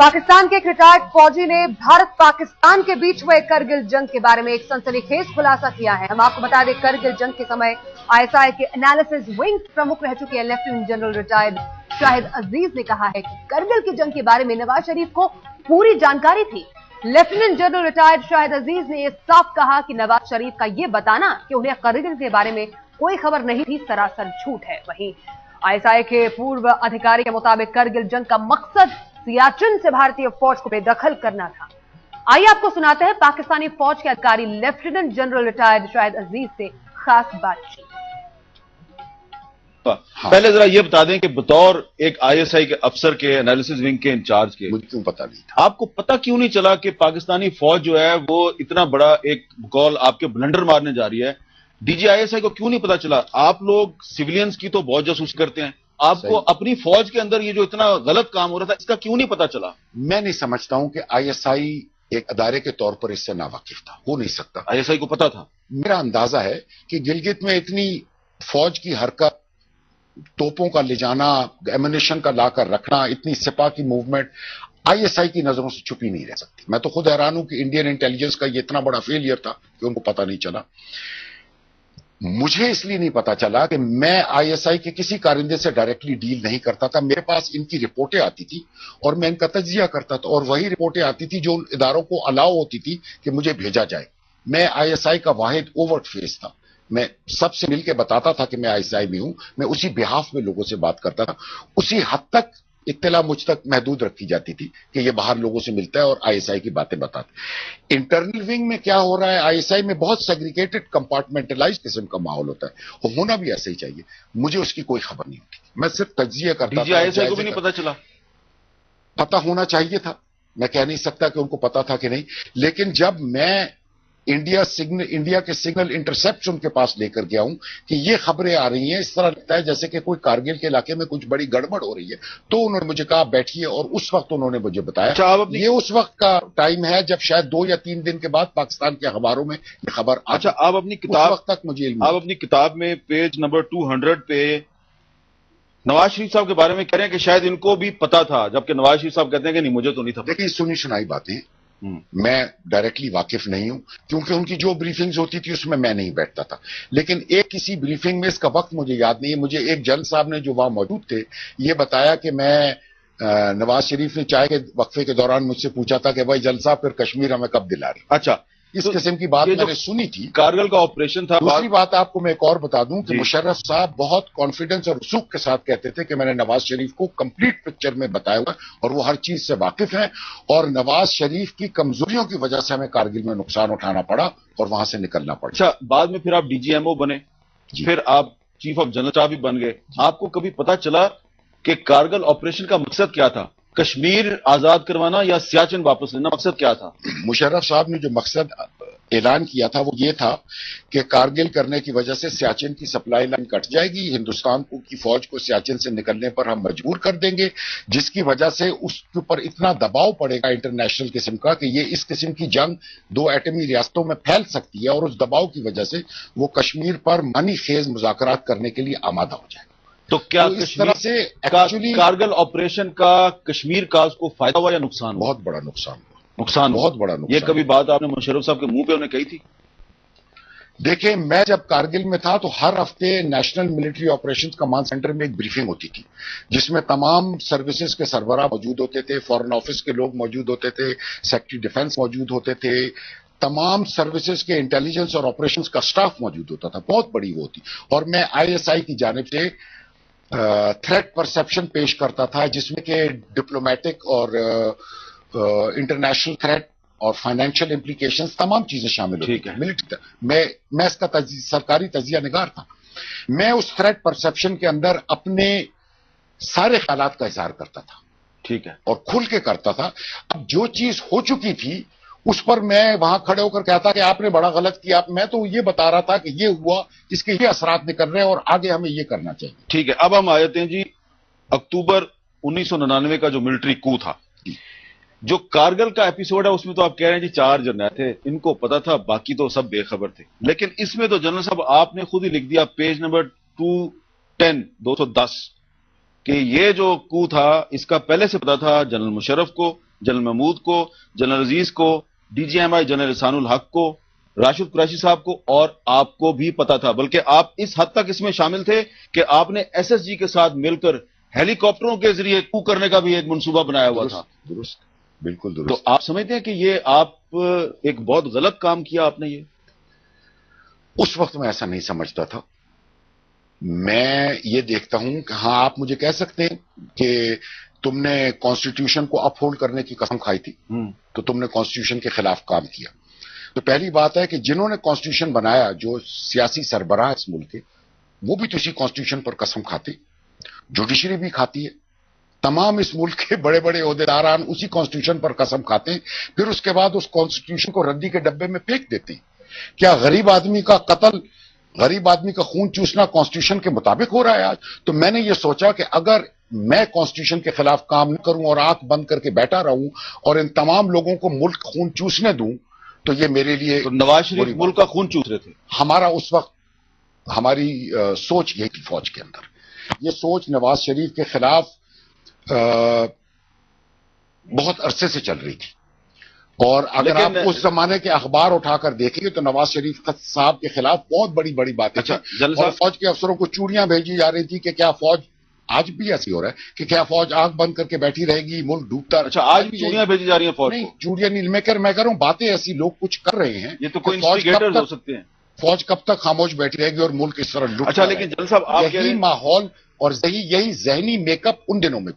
पाकिस्तान के एक रिटायर्ड फौजी ने भारत पाकिस्तान के बीच हुए करगिल जंग के बारे में एक सनसनीखेज खुलासा किया है। हम आपको बता दें, करगिल जंग के समय आईएसआई के एनालिसिस विंग प्रमुख रह चुके हैं लेफ्टिनेंट जनरल रिटायर्ड शाहिद अजीज ने कहा है कि करगिल की जंग के बारे में नवाज शरीफ को पूरी जानकारी थी। लेफ्टिनेंट जनरल रिटायर्ड शाहिद अजीज ने यह साफ कहा कि नवाज शरीफ का यह बताना कि उन्हें करगिल के बारे में कोई खबर नहीं थी सरासर झूठ है। वहीं आईएसआई के पूर्व अधिकारी के मुताबिक करगिल जंग का मकसद सियाचिन से भारतीय फौज को बेदखल करना था। आइए आपको सुनाते हैं पाकिस्तानी फौज के अधिकारी लेफ्टिनेंट जनरल रिटायर्ड शाहिद अजीज से खास बातचीत। पहले जरा ये बता दें कि बतौर एक आईएसआई के अफसर के एनालिसिस विंग के इंचार्ज के, मुझे क्यों पता नहीं था? आपको पता क्यों नहीं चला कि पाकिस्तानी फौज जो है वो इतना बड़ा एक कॉल आपके ब्लंडर मारने जा रही है? डीजी आईएसआई को क्यों नहीं पता चला? आप लोग सिविलियंस की तो बहुत जासूसी करते हैं, आपको अपनी फौज के अंदर ये जो इतना गलत काम हो रहा था इसका क्यों नहीं पता चला? मैं नहीं समझता हूं कि आईएसआई एक अदारे के तौर पर इससे नावाकिफ था, हो नहीं सकता। आईएसआई को पता था। मेरा अंदाजा है कि गिलगित में इतनी फौज की हरकत, तोपों का ले जाना, एमिनेशन का लाकर रखना, इतनी सिपा की मूवमेंट आईएसआई की नजरों से छुपी नहीं रह सकती। मैं तो खुद हैरान हूं कि इंडियन इंटेलिजेंस का ये इतना बड़ा फेलियर था कि उनको पता नहीं चला। मुझे इसलिए नहीं पता चला कि मैं आईएसआई के किसी कारिंदे से डायरेक्टली डील नहीं करता था। मेरे पास इनकी रिपोर्टें आती थी और मैं इनका तज्जिया करता था, और वही रिपोर्टें आती थी जो उन इदारों को अलाउ होती थी कि मुझे भेजा जाए। मैं आईएसआई का वाहिद ओवर्ट फेस था। मैं सबसे मिलकर बताता था कि मैं आईएसआई में हूं। मैं उसी बिहाफ में लोगों से बात करता था। उसी हद तक इत्तला मुझ तक महदूद रखी जाती थी कि ये बाहर लोगों से मिलता है और आईएसआई की बातें बताते। इंटरनल विंग में क्या हो रहा है, आईएसआई में बहुत सेग्रीगेटेड, कंपार्टमेंटलाइज किस्म का माहौल होता है, और होना भी ऐसे ही चाहिए। मुझे उसकी कोई खबर नहीं होती, मैं सिर्फ तज्जिया करता था। आईएसआई को भी नहीं पता चला? पता होना चाहिए था। मैं कह नहीं सकता कि उनको पता था कि नहीं, लेकिन जब मैं इंडिया के सिग्नल इंटरसेप्ट उनके पास लेकर गया हूं कि ये खबरें आ रही हैं, इस तरह लगता है जैसे कि कोई कारगिल के इलाके में कुछ बड़ी गड़बड़ हो रही है, तो उन्होंने मुझे कहा बैठिए, और उस वक्त उन्होंने मुझे बताया। ये उस वक्त का टाइम है जब शायद 2 या 3 दिन के बाद पाकिस्तान के अखबारों में ये खबर आप अपनी किताब, उस वक्त तक मुझे आप अपनी किताब में पेज नंबर 200 पे नवाज शरीफ साहब के बारे में कह रहे हैं कि शायद इनको भी पता था, जबकि नवाज शरीफ साहब कहते हैं कि नहीं, मुझे तो नहीं था। देखिए, सुनी सुनाई बातें, मैं डायरेक्टली वाकिफ नहीं हूं, क्योंकि उनकी जो ब्रीफिंग्स होती थी उसमें मैं नहीं बैठता था। लेकिन एक किसी ब्रीफिंग में, इसका वक्त मुझे याद नहीं है, मुझे एक जनरल साहब ने जो वहां मौजूद थे ये बताया कि मैं नवाज शरीफ ने चाय के वक्फे के दौरान मुझसे पूछा था कि भाई जनरल साहब फिर कश्मीर हमें कब दिला रहे। अच्छा, इस किस्म की बात मैंने सुनी थी। कारगिल का ऑपरेशन था। दूसरी बात आपको मैं एक और बता दूं कि मुशर्रफ साहब बहुत कॉन्फिडेंस और रसूख के साथ कहते थे कि मैंने नवाज शरीफ को कंप्लीट पिक्चर में बताया हुआ, और वो हर चीज से वाकिफ हैं, और नवाज शरीफ की कमजोरियों की वजह से हमें कारगिल में नुकसान उठाना पड़ा और वहां से निकलना पड़ा। अच्छा, बाद में फिर आप डीजीएमओ बने, फिर आप चीफ ऑफ जनरल स्टाफ भी बन गए। आपको कभी पता चला कि कारगिल ऑपरेशन का मकसद क्या था? कश्मीर आजाद करवाना या सियाचिन वापस लेना? मकसद क्या था? मुशर्रफ साहब ने जो मकसद ऐलान किया था वो ये था कि कारगिल करने की वजह से सियाचिन की सप्लाई लाइन कट जाएगी, हिंदुस्तान की फौज को सियाचिन से निकलने पर हम मजबूर कर देंगे, जिसकी वजह से उसके ऊपर इतना दबाव पड़ेगा इंटरनेशनल किस्म का कि ये इस किस्म की जंग 2 एटमी रियासतों में फैल सकती है, और उस दबाव की वजह से वो कश्मीर पर मानी खेज मुज़ाकरात करने के लिए आमादा हो जाएगा। तो क्या तो इस तरह से एक्चुअली कारगिल ऑपरेशन का कश्मीर का उसको फायदा हुआ या नुकसान? बहुत बड़ा नुकसान हुआ। बहुत बड़ा नुकसान। ये कभी बात आपने मुशर्रफ साहब के मुंह पे उन्हें कही थी? देखिए, मैं जब कारगिल में था तो हर हफ्ते national military operations command centre में एक ब्रीफिंग होती थी, जिसमें तमाम सर्विसेज के सरबराह मौजूद होते थे, फॉरेन ऑफिस के लोग मौजूद होते थे, सेक्रेटरी डिफेंस मौजूद होते थे, तमाम सर्विसेज के इंटेलिजेंस और ऑपरेशंस का स्टाफ मौजूद होता था। बहुत बड़ी वो थी, और मैं आईएसआई की जानिब से थ्रेट परसेप्शन पेश करता था, जिसमें कि डिप्लोमेटिक और इंटरनेशनल थ्रेट और फाइनेंशियल इम्प्लीकेशंस तमाम चीजें शामिल होती थी। मिलिट्री मैं इसका सरकारी तजिया निगार था। मैं उस थ्रेट परसेप्शन के अंदर अपने सारे ख्यालात का इजहार करता था, ठीक है, और खुल के करता था। अब जो चीज हो चुकी थी उस पर मैं वहां खड़े होकर कहता कि आपने बड़ा गलत किया। मैं तो ये बता रहा था कि ये हुआ, इसके ये असरात निकल रहे हैं और आगे हमें ये करना चाहिए। ठीक है, अब हम आ जाते हैं जी अक्टूबर 1999 का जो मिलिट्री कू था। जो कारगिल का एपिसोड है उसमें तो आप कह रहे हैं जी 4 जनरल थे, इनको पता था, बाकी तो सब बेखबर थे। लेकिन इसमें तो जनरल साहब आपने खुद ही लिख दिया पेज नंबर 210 कि ये जो कू था इसका पहले से पता था जनरल मुशर्रफ को, जनरल महमूद को, जनरल अजीज को, DGMI जनरल एहसान उल हक को, राशिद कुरैशी साहब को, और आपको भी पता था, बल्कि आप इस हद तक इसमें शामिल थे कि आपने SSG के साथ मिलकर हेलीकॉप्टरों के जरिए कू करने का भी एक मंसूबा बनाया हुआ था। दुरुस्त, बिल्कुल दुरुस्त। तो आप समझते हैं कि ये आप एक बहुत गलत काम किया आपने? ये उस वक्त मैं ऐसा नहीं समझता था। मैं ये देखता हूं कि हाँ, आप मुझे कह सकते हैं कि तुमने कॉन्स्टिट्यूशन को अपहोल्ड करने की कसम खाई थी, तो तुमने कॉन्स्टिट्यूशन के खिलाफ काम किया। तो पहली बात है कि जिन्होंने कॉन्स्टिट्यूशन बनाया, जो सियासी सरबराह इस मुल्क के, वो भी तो इसी कॉन्स्टिट्यूशन पर कसम खाते, जुडिशरी भी खाती है, तमाम इस मुल्क के बड़े बड़े ओहदेदारान उसी कॉन्स्टिट्यूशन पर कसम खाते हैं, फिर उसके बाद उस कॉन्स्टिट्यूशन को रद्दी के डब्बे में फेंक देते हैं। क्या गरीब आदमी का कत्ल, गरीब आदमी का खून चूसना कॉन्स्टिट्यूशन के मुताबिक हो रहा है आज? तो मैंने ये सोचा कि अगर मैं कॉन्स्टिट्यूशन के खिलाफ काम न करूं और आंख बंद करके बैठा रहूं और इन तमाम लोगों को मुल्क खून चूसने दूं, तो ये मेरे लिए। तो नवाज शरीफ मुल्क का खून चूस रहे थे। हमारा उस वक्त हमारी सोच यही थी फौज के अंदर। ये सोच नवाज शरीफ के खिलाफ बहुत अरसे से चल रही थी, और अगर आप उस जमाने के अखबार उठाकर देखेंगे तो नवाज शरीफ साहब के खिलाफ बहुत बड़ी बड़ी बातें। अच्छा, और फौज के अफसरों को चूड़ियां भेजी जा रही थी कि क्या फौज, आज भी ऐसी हो रहा है कि क्या फौज आंख बंद करके बैठी रहेगी, मुल्क डूबता। अच्छा, आज भी चूड़ियां भेजी जा रही हैं फौज? नहीं, चूड़ियां नहीं, मैं कह रहा हूं बातें ऐसी लोग कुछ कर रहे हैं। ये तो कोई इंस्टिगेटर्स हो सकते हैं। फौज कब तक खामोश बैठी रहेगी और मुल्क इस तरह लुट? अच्छा, लेकिन जनरल साहब, आप यही माहौल और यही जहनी मेकअप उन दिनों में